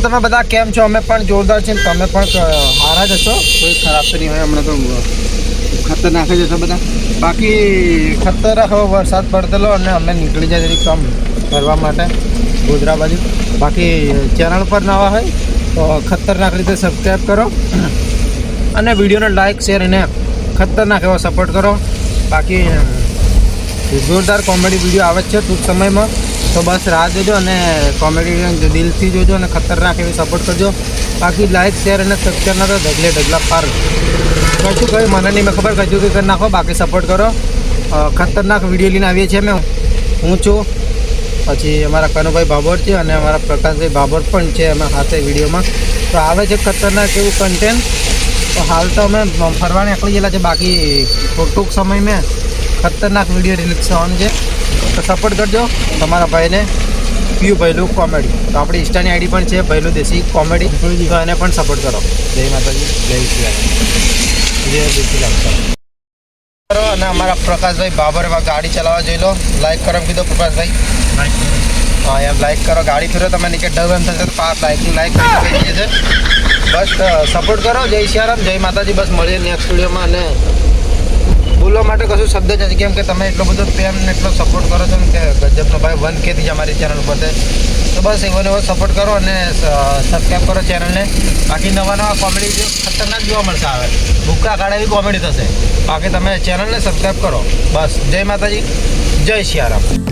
તમે બધા કેમ છો? અમે પણ જોરદાર છે. તમે પણ સારા જ હશો, કોઈ ખરાબ તો નહીં હોય. હમણાં તો ખતરનાક જ હશો બધા. બાકી ખતરનાક હવે વરસાદ પડતેલો અને અમે નીકળી જાય જરીક કામ કરવા માટે ગોધરા બાજુ. બાકી ચેનલ પર નવા હોય તો ખતરનાક રીતે સબસ્ક્રાઈબ કરો અને વિડીયોને લાઈક શેર અને ખતરનાક એવો સપોર્ટ કરો. બાકી જોરદાર કોમેડી વિડીયો આવે છે ટૂંક સમયમાં, તો બસ રાહ જોજો અને કોમેડી દિલથી જોજો અને ખતરનાક એવી સપોર્ટ કરજો. બાકી લાઈક શેર અને સબસ્ક્રાઈબના તો ઢગલા પાર કશું કહ્યું મને નહીં, મેં ખબર કશું કે કરી નાખો. બાકી સપોર્ટ કરો. ખતરનાક વિડીયો લઈને આવીએ છીએ. હું છું, પછી અમારા કનુભાઈ ભાભોર છે અને અમારા પ્રકાશભાઈ ભાભોર પણ છે અમે સાથે વિડીયોમાં. તો આવે છે ખતરનાક એવું કન્ટેન્ટ. તો હાલ તો અમે ફરવા નીકળી ગયેલા છે. બાકી ટૂંક સમય મેં ખતરનાક વિડીયો રિલીઝ થવાનું છે, તો સપોર્ટ કરજો તમારા ભાઈને પીયુ ભૈલું કોમેડી. તો આપણી ઇન્સ્ટાની આઈડી પણ છે ભૈલું દેશી કોમેડી, તો એને પણ સપોર્ટ કરો. જય માતાજી, જય શ્રી કરો. અને અમારા પ્રકાશભાઈ બાબર એવા ગાડી ચલાવવા જોઈ લો. લાઈક કરો કીધો પ્રકાશભાઈ, હા એમ લાઈક કરો. ગાડી ફેરો તમે નીચે ડબ એમ થશે તો લાઈક કરી દઈએ છે. બસ સપોર્ટ કરો. જય સિયારામ, જય માતાજી. બસ મળીએ નેક્સ્ટ વિડીયોમાં. અને બોલવા માટે કશું શબ્દ જ નથી, કેમ કે તમે એટલો બધો પ્રેમ ને એટલો સપોર્ટ કરો છો ને કે ગજબનો ભાઈ 1K થી જ અમારી ચેનલ પર છે. તો બસ એવો સપોર્ટ કરો અને સબસ્ક્રાઈબ કરો ચેનલને. બાકી નવા કોમેડી વિડીયો ખતરનાક જોવા મળશે. આવે ભૂક્કા કાઢે એવી કોમેડી થશે. બાકી તમે ચેનલને સબસ્ક્રાઈબ કરો. બસ જય માતાજી, જય સિયારામ.